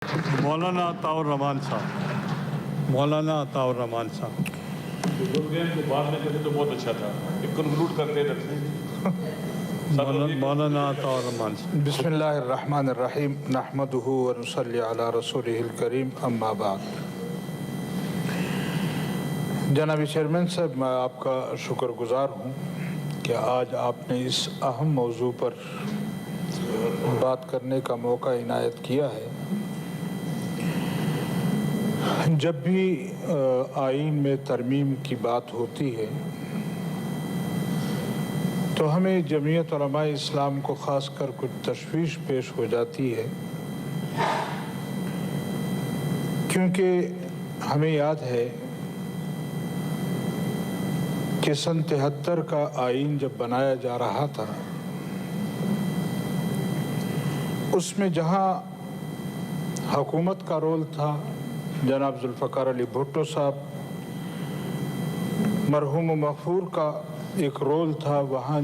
مولانا عطاء الرحمان صاحب، مولانا عطاء الرحمان صاحب۔ کو بعد میں کہتے تو بہت اچھا تھا، ایک کنکلوڈ کرتے رکھتے۔ مولانا عطاء الرحمان صاحب۔ بسم اللہ الرحمن الرحیم، نحمدہ ونصلی علی رسولہ الکریم، اما بعد۔ جناب چیئرمین صاحب، میں آپ کا شکر گزار ہوں کہ آج آپ نے اس اہم موضوع پر بات کرنے کا موقع عنایت کیا ہے۔ جب بھی آئین میں ترمیم کی بات ہوتی ہے تو ہمیں جمعیت علماء اسلام کو خاص کر کچھ تشویش پیش ہو جاتی ہے، کیونکہ ہمیں یاد ہے کہ سن 73 کا آئین جب بنایا جا رہا تھا، اس میں جہاں حکومت کا رول تھا، جناب ذوالفقار علی بھٹو صاحب، مرحوم و مغفور کا ایک رول تھا، وہاں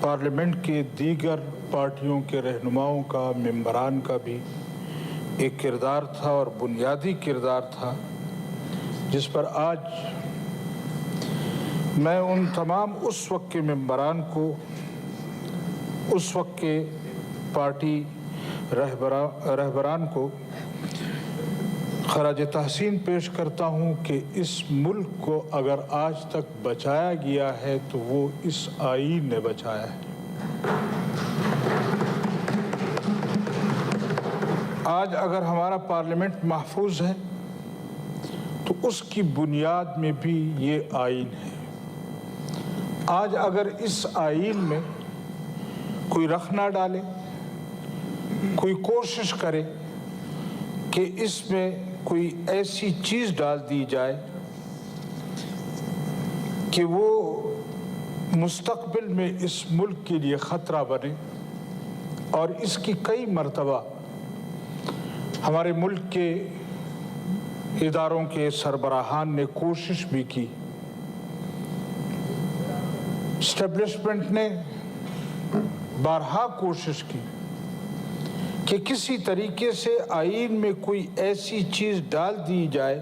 پارلیمنٹ کے دیگر پارٹیوں کے رہنماؤں کا، ممبران کا بھی ایک کردار تھا اور بنیادی کردار تھا، جس پر آج میں ان تمام اس وقت کے ممبران کو، اس وقت کے پارٹی رہبران کو خراج تحسین پیش کرتا ہوں کہ اس ملک کو اگر آج تک بچایا گیا ہے تو وہ اس آئین نے بچایا ہے۔ آج اگر ہمارا پارلیمنٹ محفوظ ہے تو اس کی بنیاد میں بھی یہ آئین ہے۔ آج اگر اس آئین میں کوئی رخ نہ ڈالے، کوئی کوشش کرے کہ اس میں کوئی ایسی چیز ڈال دی جائے کہ وہ مستقبل میں اس ملک کے لیے خطرہ بنے، اور اس کی کئی مرتبہ ہمارے ملک کے اداروں کے سربراہان نے کوشش بھی کی، اسٹیبلشمنٹ نے بارہا کوشش کی کہ کسی طریقے سے آئین میں کوئی ایسی چیز ڈال دی جائے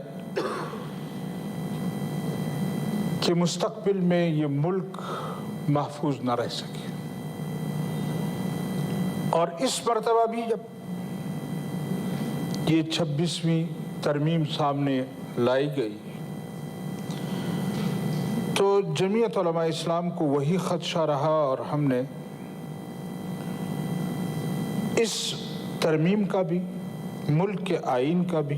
کہ مستقبل میں یہ ملک محفوظ نہ رہ سکے۔ اور اس مرتبہ بھی جب یہ 26ویں ترمیم سامنے لائی گئی تو جمعیت علماء اسلام کو وہی خدشہ رہا، اور ہم نے اس ترمیم کا بھی، ملک کے آئین کا بھی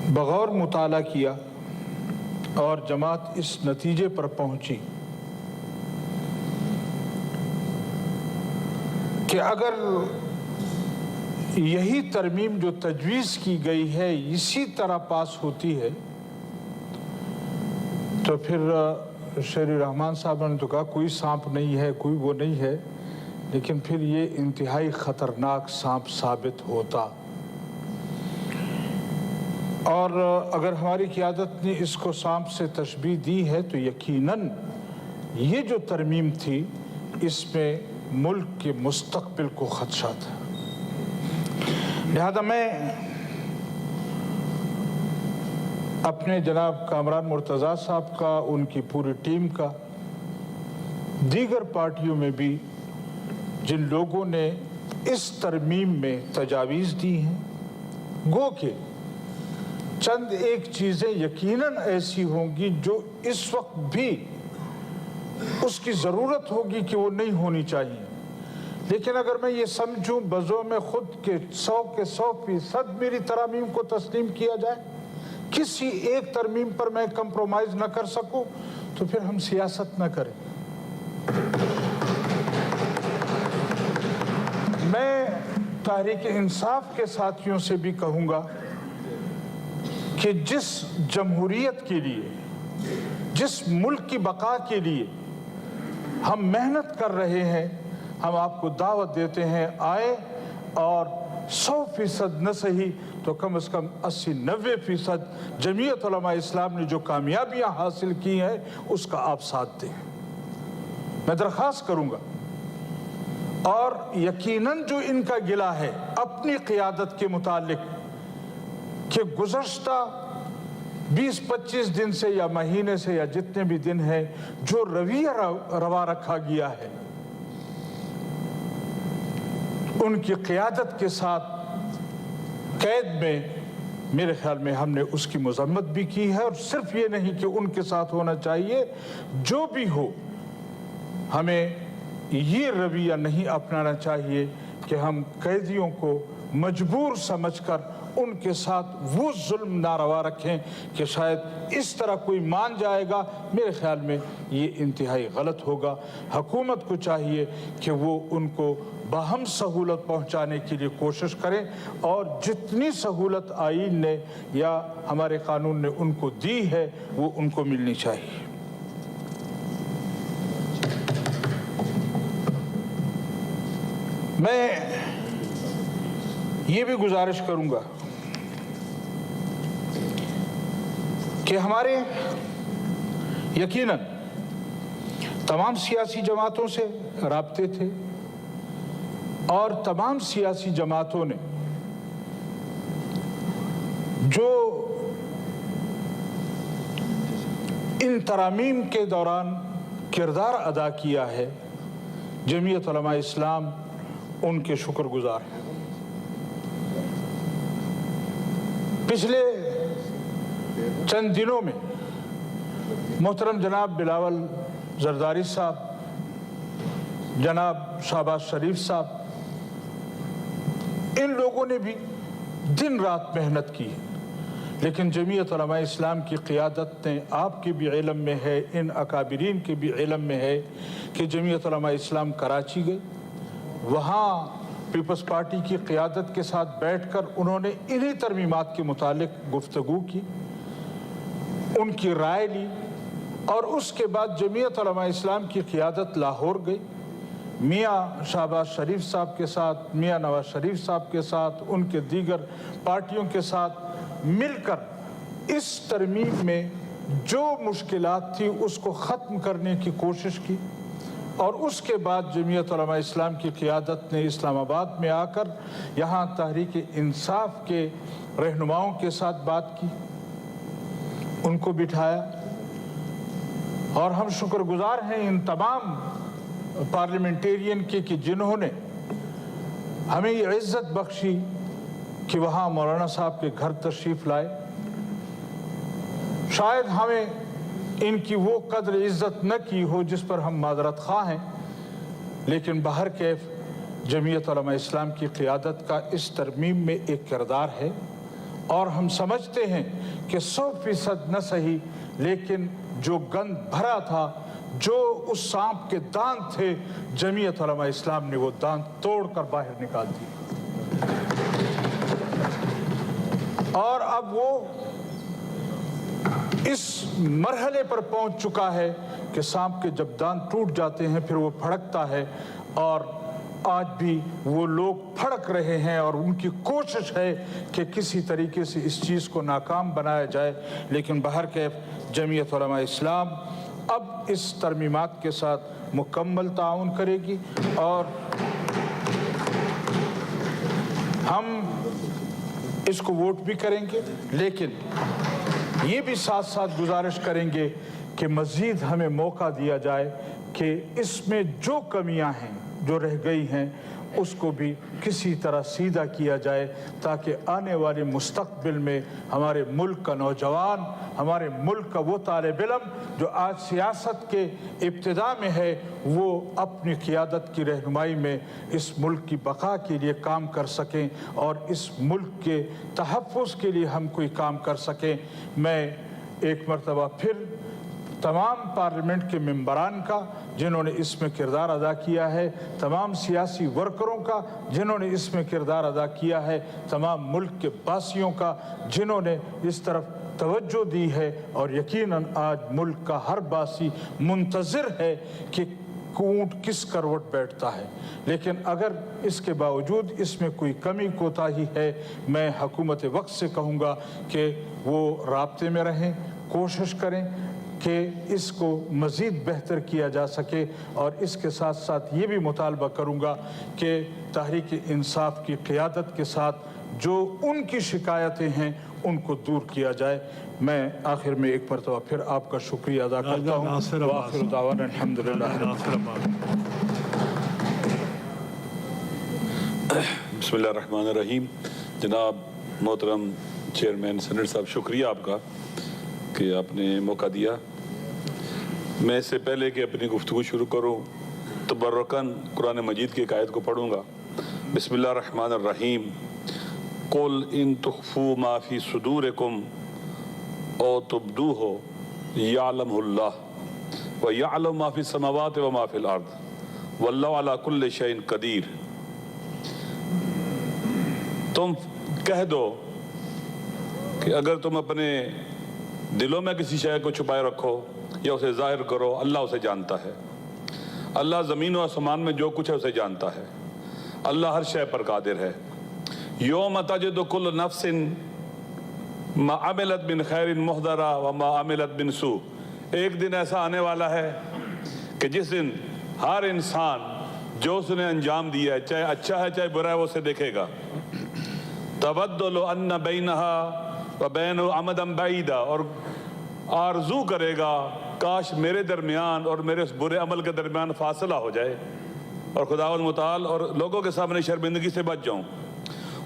بغور مطالعہ کیا، اور جماعت اس نتیجے پر پہنچی کہ اگر یہی ترمیم جو تجویز کی گئی ہے اسی طرح پاس ہوتی ہے تو پھر شیر رحمان صاحب نے تو کہا کوئی سانپ نہیں ہے، کوئی وہ نہیں ہے، لیکن پھر یہ انتہائی خطرناک سانپ ثابت ہوتا۔ اور اگر ہماری قیادت نے اس کو سانپ سے تشبیہ دی ہے تو یقیناً یہ جو ترمیم تھی اس میں ملک کے مستقبل کو خدشہ تھا۔ لہذا میں اپنے جناب کامران مرتضیٰ صاحب کا، ان کی پوری ٹیم کا، دیگر پارٹیوں میں بھی جن لوگوں نے اس ترمیم میں تجاویز دی ہیں، گو کہ چند ایک چیزیں یقیناً ایسی ہوں گی جو اس وقت بھی اس کی ضرورت ہوگی کہ وہ نہیں ہونی چاہیے، لیکن اگر میں یہ سمجھوں بزو میں خود کے 100% میری ترامیم کو تسلیم کیا جائے، کسی ایک ترمیم پر میں کمپرومائز نہ کر سکوں، تو پھر ہم سیاست نہ کریں۔ میں تحریک انصاف کے ساتھیوں سے بھی کہوں گا کہ جس جمہوریت کے لیے، جس ملک کی بقا کے لیے ہم محنت کر رہے ہیں، ہم آپ کو دعوت دیتے ہیں، آئیں اور 100% نہ صحیح تو کم از کم 80-90% جمعیت علماء اسلام نے جو کامیابیاں حاصل کی ہیں اس کا آپ ساتھ دیں۔ میں درخواست کروں گا اور یقیناً جو ان کا گلہ ہے اپنی قیادت کے متعلق کہ گزشتہ 20-25 دن سے یا مہینے سے یا جتنے بھی دن ہیں جو رویہ روا رکھا گیا ہے، ان کی قیادت کے ساتھ قید میں، میرے خیال میں ہم نے اس کی مذمت بھی کی ہے۔ اور صرف یہ نہیں کہ ان کے ساتھ ہونا چاہیے، جو بھی ہو ہمیں یہ رویہ نہیں اپنانا چاہیے کہ ہم قیدیوں کو مجبور سمجھ کر ان کے ساتھ وہ ظلم ناروا رکھیں کہ شاید اس طرح کوئی مان جائے گا۔ میرے خیال میں یہ انتہائی غلط ہوگا۔ حکومت کو چاہیے کہ وہ ان کو باہم سہولت پہنچانے کے لیے کوشش کریں، اور جتنی سہولت آئین نے یا ہمارے قانون نے ان کو دی ہے وہ ان کو ملنی چاہیے۔ میں یہ بھی گزارش کروں گا کہ ہمارے یقیناً تمام سیاسی جماعتوں سے رابطے تھے، اور تمام سیاسی جماعتوں نے جو ان ترامیم کے دوران کردار ادا کیا ہے، جمعیت علماء اسلام ان کے شکر گزار ہیں۔ پچھلے چند دنوں میں محترم جناب بلاول زرداری صاحب، جناب شہباز شریف صاحب، ان لوگوں نے بھی دن رات محنت کی، لیکن جمعیت علماء اسلام کی قیادت نے، آپ کے بھی علم میں ہے، ان اکابرین کے بھی علم میں ہے کہ جمعیت علماء اسلام کراچی گئی، وہاں پیپلز پارٹی کی قیادت کے ساتھ بیٹھ کر انہوں نے انہی ترمیمات کے متعلق گفتگو کی، ان کی رائے لی، اور اس کے بعد جمعیت علماء اسلام کی قیادت لاہور گئی، میاں شہباز شریف صاحب کے ساتھ، میاں نواز شریف صاحب کے ساتھ، ان کے دیگر پارٹیوں کے ساتھ مل کر اس ترمیم میں جو مشکلات تھی اس کو ختم کرنے کی کوشش کی، اور اس کے بعد جمعیت علماء اسلام کی قیادت نے اسلام آباد میں آ کر یہاں تحریک انصاف کے رہنماؤں کے ساتھ بات کی، ان کو بٹھایا، اور ہم شکر گزار ہیں ان تمام پارلیمنٹیرین کے کہ جنہوں نے ہمیں یہ عزت بخشی کہ وہاں مولانا صاحب کے گھر تشریف لائے۔ شاید ہمیں ان کی وہ قدر عزت نہ کی ہو جس پر ہم معذرت خواہ ہیں، لیکن بہر کیف جمعیت علماء اسلام کی قیادت کا اس ترمیم میں ایک کردار ہے، اور ہم سمجھتے ہیں کہ 100% نہ صحیح، لیکن جو گند بھرا تھا، جو اس سانپ کے دانت تھے، جمعیت علماء اسلام نے وہ دانت توڑ کر باہر نکال دی، اور اب وہ اس مرحلے پر پہنچ چکا ہے کہ سانپ کے جب دانت ٹوٹ جاتے ہیں پھر وہ پھڑکتا ہے، اور آج بھی وہ لوگ پھڑک رہے ہیں، اور ان کی کوشش ہے کہ کسی طریقے سے اس چیز کو ناکام بنایا جائے۔ لیکن بہرکیف جمعیت علماء اسلام اب اس ترمیمات کے ساتھ مکمل تعاون کرے گی، اور ہم اس کو ووٹ بھی کریں گے، لیکن یہ بھی ساتھ ساتھ گزارش کریں گے کہ مزید ہمیں موقع دیا جائے کہ اس میں جو کمیاں ہیں، جو رہ گئی ہیں، اس کو بھی کسی طرح سیدھا کیا جائے، تاکہ آنے والے مستقبل میں ہمارے ملک کا نوجوان، ہمارے ملک کا وہ طالب علم جو آج سیاست کے ابتدا میں ہے، وہ اپنی قیادت کی رہنمائی میں اس ملک کی بقا کے لیے کام کر سکیں، اور اس ملک کے تحفظ کے لیے ہم کوئی کام کر سکیں۔ میں ایک مرتبہ پھر تمام پارلیمنٹ کے ممبران کا جنہوں نے اس میں کردار ادا کیا ہے، تمام سیاسی ورکروں کا جنہوں نے اس میں کردار ادا کیا ہے، تمام ملک کے باسیوں کا جنہوں نے اس طرف توجہ دی ہے، اور یقیناً آج ملک کا ہر باسی منتظر ہے کہ اونٹ کس کروٹ بیٹھتا ہے۔ لیکن اگر اس کے باوجود اس میں کوئی کمی کوتاہی ہے، میں حکومت وقت سے کہوں گا کہ وہ رابطے میں رہیں، کوشش کریں، کہ اس کو مزید بہتر کیا جا سکے، اور اس کے ساتھ ساتھ یہ بھی مطالبہ کروں گا کہ تحریک انصاف کی قیادت کے ساتھ جو ان کی شکایتیں ہیں ان کو دور کیا جائے۔ میں آخر میں ایک مرتبہ پھر آپ کا شکریہ ادا کرتا ہوں۔ ناصر عباس۔ وآخر دعوانا الحمدللہ۔ ناصر عباس۔ بسم اللہ الرحمن الرحیم۔ جناب محترم چیئرمین سینٹ صاحب، شکریہ آپ کا کہ آپ نے موقع دیا۔ میں اس سے پہلے کہ اپنی گفتگو شروع کروں تبرکاً قرآن مجید کی ایک آیت کو پڑھوں گا۔ بسم اللہ الرحمن الرحیم۔ قل ان تخفوا ما فی صدورکم او تبدوہ یعلمہ اللہ ویعلم ما فی السماوات وما فی الارض واللہ علی کل شیء قدیر۔ تم کہہ دو کہ اگر تم اپنے دلوں میں کسی شے کو چھپائے رکھو یا اسے ظاہر کرو، اللہ اسے جانتا ہے۔ اللہ زمین و آسمان میں جو کچھ ہے اسے جانتا ہے۔ اللہ ہر شے پر قادر ہے۔ یوم تجد کل نفس ما عملت من خیر محضرا وما عملت من سوء۔ ایک دن ایسا آنے والا ہے کہ جس دن ہر انسان جو اس نے انجام دیا ہے، چاہے اچھا ہے چاہے برا ہے، وہ اسے دیکھے گا۔ تود لو ان بینہا وبین امدا بعیدا، اور آرزو کرے گا کاش میرے درمیان اور میرے اس برے عمل کے درمیان فاصلہ ہو جائے اور خداوند متعال اور لوگوں کے سامنے شرمندگی سے بچ جاؤں۔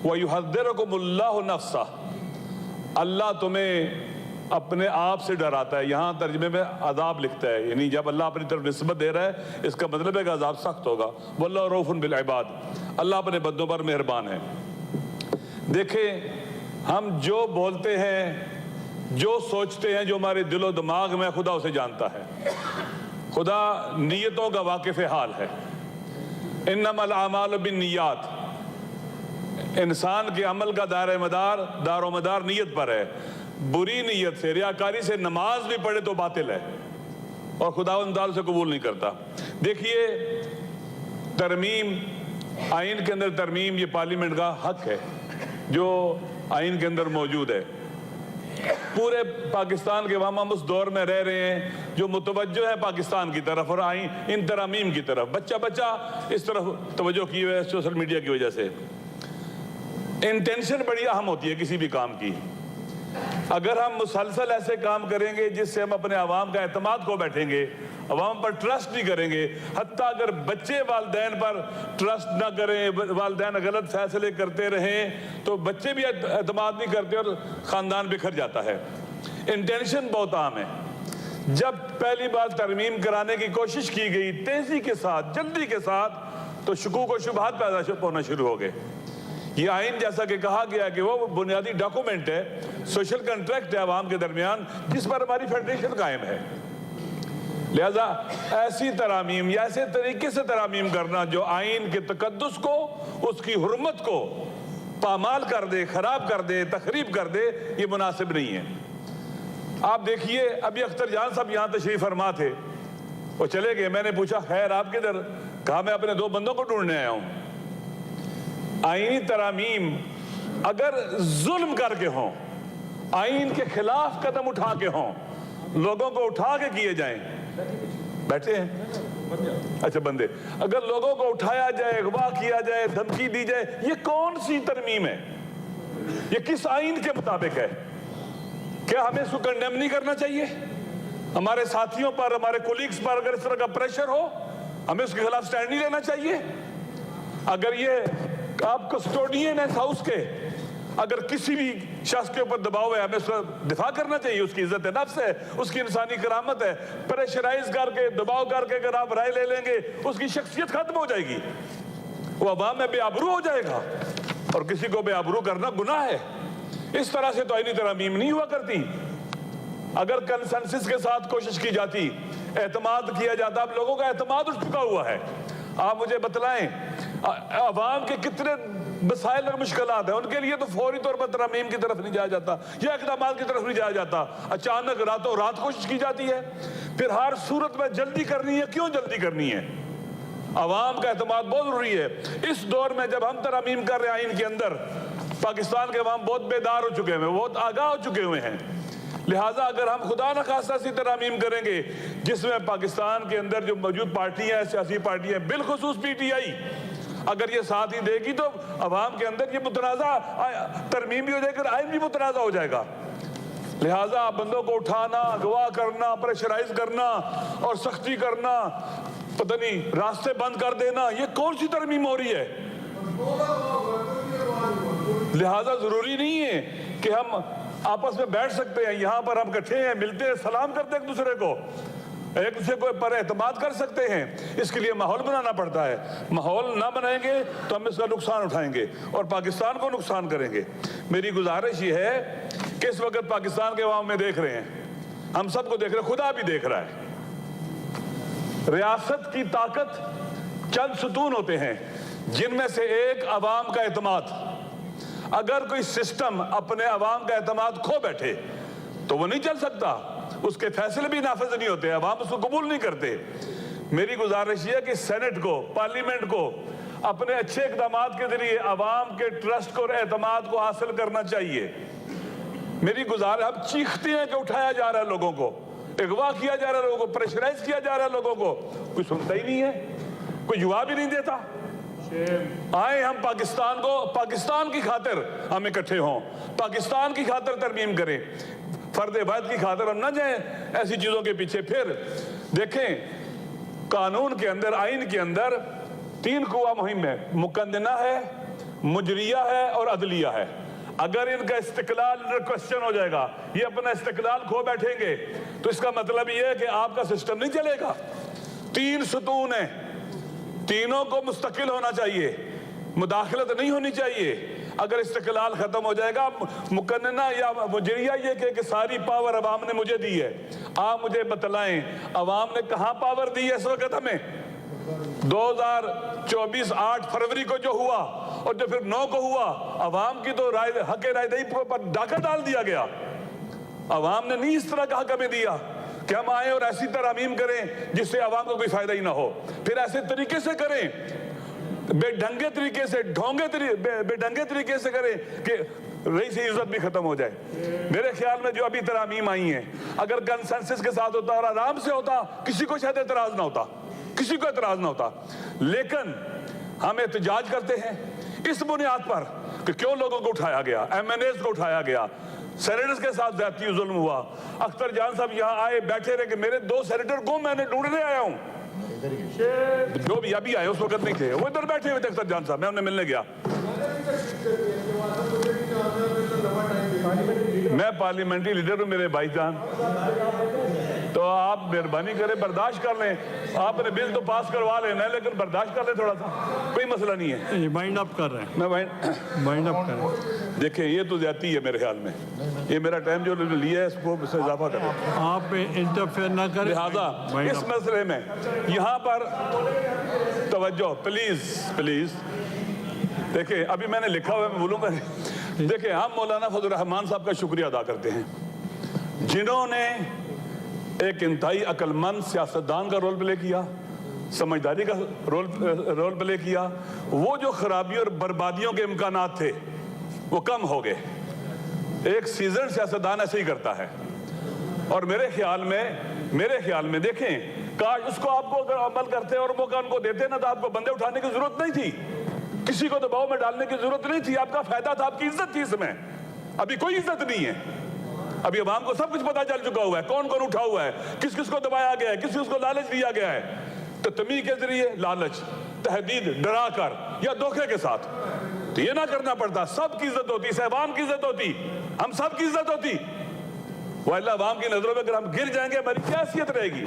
وَيُحَذِّرُكُمُ اللَّهُ نَفْسَهُ، اللہ تمہیں اپنے آپ سے ڈراتا ہے۔ یہاں ترجمے میں عذاب لکھتا ہے، یعنی جب اللہ اپنی طرف نسبت دے رہا ہے اس کا مطلب ہے کہ عذاب سخت ہوگا۔ وَاللَّهُ رَءُوفٌ بِالْعِبَادِ، اللہ اپنے بندوں پر مہربان ہے۔ دیکھیں ہم جو بولتے ہیں، جو سوچتے ہیں، جو ہمارے دل و دماغ میں، خدا اسے جانتا ہے۔ خدا نیتوں کا واقف حال ہے۔ انما الاعمال بالنیات، انسان کے عمل کا دار و مدار نیت پر ہے۔ بری نیت سے، ریاکاری سے نماز بھی پڑھے تو باطل ہے اور خداوند تعالی سے قبول نہیں کرتا۔ دیکھیے ترمیم، آئین کے اندر ترمیم یہ پارلیمنٹ کا حق ہے جو آئین کے اندر موجود ہے۔ پورے پاکستان کے عوام ہم اس دور میں رہ رہے ہیں جو متوجہ ہے پاکستان کی طرف اور آئین ان ترامیم کی طرف۔ بچہ اس طرف توجہ کی ہوئے سوشل میڈیا کی وجہ سے۔ انٹینشن بڑی اہم ہوتی ہے کسی بھی کام کی۔ اگر ہم مسلسل ایسے کام کریں گے جس سے ہم اپنے عوام کا اعتماد کھو بیٹھیں گے، عوام پر ٹرسٹ نہیں کریں گے، حتیٰ اگر بچے والدین پر ٹرسٹ نہ کریں، والدین غلط فیصلے کرتے رہیں تو بچے بھی اعتماد نہیں کرتے اور خاندان بکھر جاتا ہے۔ انٹینشن بہت عام ہے۔ جب پہلی بار ترمیم کرانے کی کوشش کی گئی تیزی کے ساتھ، جلدی کے ساتھ، تو شکوک و شبہات پیدا ہونا شروع ہو گئے۔ یہ آئین جیسا کہ کہا گیا کہ وہ بنیادی ڈاکومنٹ ہے، سوشل کنٹریکٹ ہے عوام کے درمیان، جس پر ہماری فیڈریشن قائم ہے۔ لہذا ایسی ترامیم یا ایسے طریقے سے ترامیم کرنا جو آئین کے تقدس کو، اس کی حرمت کو پامال کر دے، خراب کر دے، تخریب کر دے، یہ مناسب نہیں ہے۔ آپ دیکھیے ابھی اختر جان صاحب یہاں تشریف فرما تھے، وہ چلے گئے۔ میں نے پوچھا خیر آپ کدھر؟ کہا میں اپنے 2 بندوں کو ڈھونڈنے آیا ہوں۔ آئینی ترامیم اگر ظلم کر کے ہوں، آئین کے خلاف قدم اٹھا کے ہوں، لوگوں کو اٹھا کے کیے جائیں، بیٹھے ہیں اچھا بندے، اگر لوگوں کو اٹھایا جائے، اغوا کیا جائے، دھمکی دی جائے، یہ کون سی ترمیم ہے؟ یہ کس آئین کے مطابق ہے؟ کیا ہمیں اس کو کنڈیم نہیں کرنا چاہیے؟ ہمارے ساتھیوں پر، ہمارے کولیگز پر اگر اس طرح کا پریشر ہو، ہمیں اس کے خلاف سٹینڈ نہیں لینا چاہیے؟ اگر یہ آپ کسٹوڈین ہیں ہاؤس کے، اگر کسی بھی شخص کے اوپر دباؤ ہے، ہمیں اس کا دفاع کرنا چاہیے، اس کی عزت نفس ہے، اس کی انسانی کرامت ہے۔ پریشرائز کر کے، دباؤ کر کے اگر آپ رائے لے لیں گے، اس کی شخصیت ختم ہو جائے گی، وہ عوام میں بے آبرو ہو جائے گا، اور کسی کو بے آبرو کرنا گناہ ہے۔ اس طرح سے تو آئینی ترامیم نہیں ہوا کرتی۔ اگر کنسنسس کے ساتھ کوشش کی جاتی، اعتماد کیا جاتا، اب لوگوں کا اعتماد اٹھ چکا ہوا ہے۔ آپ مجھے بتلائیں عوام کے کتنے مسائل اور مشکلات ہیں، ان کے لیے تو فوری طور پر ترامیم کی طرف نہیں جایا جاتا یا اقدامات کی طرف نہیں جایا جاتا، اچانک راتوں رات کوشش کی جاتی ہے۔ پھر ہر صورت میں جلدی کرنی ہے۔ کیوں جلدی کرنی ہے؟ عوام کا اعتماد بہت ضروری ہے۔ اس دور میں جب ہم ترامیم کر رہے ہیں آئین کے اندر، پاکستان کے عوام بہت بیدار ہو چکے ہیں، بہت آگاہ ہو چکے ہوئے ہیں۔ لہٰذا اگر ہم خدا نخواستہ ایسی ترامیم کریں گے جس میں پاکستان کے اندر جو موجود پارٹیاں ہیں، سیاسی پارٹیاں ہیں، بالخصوص پی ٹی آئی اگر یہ ساتھ ہی دے گی تو عوام کے اندر یہ متنازع ترمیم بھی ہو جائے گا، آئین بھی متنازع ہو جائے گا۔ لہٰذا بندوں کو اٹھانا، اغوا کرنا، پریشرائز کرنا اور سختی کرنا، پتہ نہیں راستے بند کر دینا، یہ کون سی ترمیم ہو رہی ہے؟ لہٰذا ضروری نہیں ہے کہ ہم آپس میں بیٹھ سکتے ہیں، یہاں پر ہم اکٹھے ہیں، ملتے ہیں، سلام کرتے ہیں ایک دوسرے کو، ایک دوسرے کو پر اعتماد کر سکتے ہیں۔ اس کے لیے ماحول بنانا پڑتا ہے۔ ماحول نہ بنائیں گے تو ہم اس کا نقصان اٹھائیں گے اور پاکستان کو نقصان کریں گے۔ میری گزارش یہ ہے کہ اس وقت پاکستان کے عوام میں دیکھ رہے ہیں، ہم سب کو دیکھ رہے ہیں، خدا بھی دیکھ رہا ہے۔ ریاست کی طاقت چند ستون ہوتے ہیں جن میں سے ایک عوام کا اعتماد۔ اگر کوئی سسٹم اپنے عوام کا اعتماد کھو بیٹھے تو وہ نہیں چل سکتا، اس کے فیصلے بھی نافذ نہیں ہوتے، عوام اس کو قبول نہیں کرتے۔ میری گزارش یہ ہے کہ سینٹ کو، پارلیمنٹ کو اپنے اچھے اقدامات کے ذریعے عوام کے ٹرسٹ کو اور اعتماد کو حاصل کرنا چاہیے۔ میری گزارش، ہم چیختے ہیں کہ اٹھایا جا رہا ہے لوگوں کو، اغوا کیا جا رہا ہے لوگوں کو، پریشرائز کیا جا رہا ہے لوگوں کو، کوئی سنتا ہی نہیں ہے، کوئی جواب ہی نہیں دیتا۔ آئے ہم پاکستان کو، پاکستان کی خاطر ہم اکٹھے ہوں، پاکستان کی خاطر ترمیم کریں، فرد واحد کی خاطر ہم نہ جائیں ایسی چیزوں کے پیچھے۔ پھر دیکھیں قانون کے اندر، آئین کے اندر 3 قوہ مہم ہے، مقننہ ہے، مجریہ ہے اور عدلیہ ہے۔ اگر ان کا استقلال کوسچن ہو جائے گا، یہ اپنا استقلال کھو بیٹھیں گے تو اس کا مطلب یہ ہے کہ آپ کا سسٹم نہیں چلے گا۔ 3 ستون ہیں، تینوں کو مستقل ہونا چاہیے، مداخلت نہیں ہونی چاہیے۔ اگر استقلال ختم ہو جائے گا، مقننہ یا مجریہ یہ کہ ساری پاور عوام نے مجھے دی ہے، آپ مجھے بتلائیں عوام نے کہاں پاور دی ہے اس وقت ہمیں؟ 2024 8 فروری کو جو ہوا اور جو پھر 9 کو ہوا، عوام کی تو رائے، حق رائے دہی پر ڈاکہ ڈال دیا گیا۔ عوام نے نہیں اس طرح کا حق ہمیں دیا کہ ہم آئیں اور ایسی ترامیم کریں جس سے عوام کو کوئی فائدہ ہی نہ ہو، پھر ایسے طریقے سے کریں، بے ڈھنگے طریقے سے، بے ڈھنگے طریقے سے کریں کہ رئیس عزت بھی ختم ہو جائے۔ میرے خیال میں جو ابھی ترامیم آئی ہیں، اگر کنسنسس کے ساتھ ہوتا اور آرام سے ہوتا، کسی کو شاید اعتراض نہ ہوتا، کسی کو اعتراض نہ ہوتا، لیکن ہم احتجاج کرتے ہیں اس بنیاد پر کہ کیوں لوگوں کو اٹھایا گیا، ایم این ایز کو اٹھایا گیا، سینیٹرز کے ساتھ زیادتی و ظلم ہوا۔ اختر جان صاحب یہاں آئے، بیٹھے رہے کہ میرے 2 سینیٹر کو میں نے ڈھونڈنے آیا ہوں، جو بھی ابھی آئے اس وقت نہیں تھے، وہ ادھر بیٹھے ہوئے تھے اختر جان صاحب، میں انہیں ملنے گیا۔ میں پارلیمنٹری لیڈر ہوں میرے بھائی جان، تو آپ مہربانی کریں برداشت کر لیں، آپ نے بل تو پاس کروا لینا ہے لیکن برداشت کر لیں تھوڑا سا، کوئی مسئلہ نہیں ہے۔ یہ وائنڈ اپ کر رہے ہیں، میں وائنڈ اپ کر رہے ہیں۔ دیکھیں یہ تو زیادتی ہے میرے خیال میں، یہ میرا ٹائم جو لیا ہے اس کو اس سے اضافہ کریں، آپ انٹرفیئر نہ کریں۔ لہٰذا اس مسئلے میں یہاں پر توجہ پلیز دیکھیں، ابھی میں نے لکھا ہوا ہے، میں بولوں گا۔ دیکھیں ہم مولانا فضل الرحمان صاحب کا شکریہ ادا کرتے ہیں جنہوں نے ایک انتہائی عقل مند سیاستدان کا رول پلے کیا، سمجھداری کا رول پلے کیا۔ وہ جو خرابی اور بربادیوں کے امکانات تھے وہ کم ہو گئے۔ ایک سیزن سیاستدان ایسے ہی کرتا ہے، اور میرے خیال میں دیکھیں کاش اس کو آپ کو اگر عمل کرتے اور موقع ان کو دیتے نا تو آپ کو بندے اٹھانے کی ضرورت نہیں تھی، کسی کو دباؤ میں ڈالنے کی ضرورت نہیں تھی، آپ کا فائدہ تھا، آپ کی عزت تھی اس میں۔ ابھی کوئی عزت نہیں ہے، ابھی عوام کو سب کچھ پتا چل چکا ہوا ہے، کون کون اٹھا ہوا ہے، کس کس کو دبایا گیا ہے، کس کس کو لالچ دیا گیا ہے، تمیم کے ذریعے لالچ، تہدید، ڈرا کر یا دھوکے کے ساتھ۔ تو یہ نہ کرنا پڑتا، سب کی عزت ہوتی، صاحبان کی عزت ہوتی، ہم سب کی عزت ہوتی۔ وہ اللہ عوام کی نظروں میں اگر ہم گر جائیں گے ہماری کیا حیثیت رہے گی؟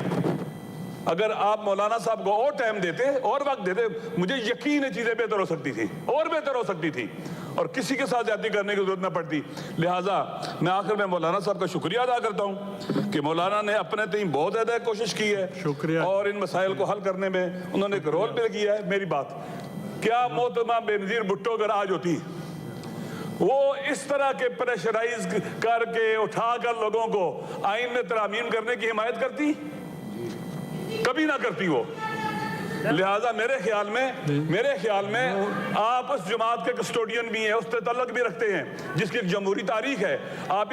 اگر آپ مولانا صاحب کو اور ٹائم دیتے اور وقت دیتے، مجھے یقین ہے چیزیں بہتر ہو سکتی تھی، اور بہتر ہو سکتی تھی، اور کسی کے ساتھ زیادتی کرنے کی ضرورت نہ پڑتی۔ لہٰذا میں آخر میں مولانا صاحب کا شکریہ ادا کرتا ہوں کہ مولانا نے اپنے تئیں بہت زیادہ کوشش کی ہے، شکریہ، اور ان مسائل کو حل کرنے میں انہوں نے ایک رول پلے کیا ہے۔ میری بات کیا محترمہ بے نظیر بھٹو اگر آج ہوتی، وہ اس طرح کے پریشرائز کر کے اٹھا کر لوگوں کو آئین میں ترامیم کرنے کی حمایت کرتی؟ کبھی نہ کرتی وہ۔ لہٰذا میرے خیال میں آپ اس جماعت کے کسٹوڈین بھی ہیں، اس سے تعلق بھی رکھتے ہیں جس کی ایک جمہوری تاریخ ہے، آپ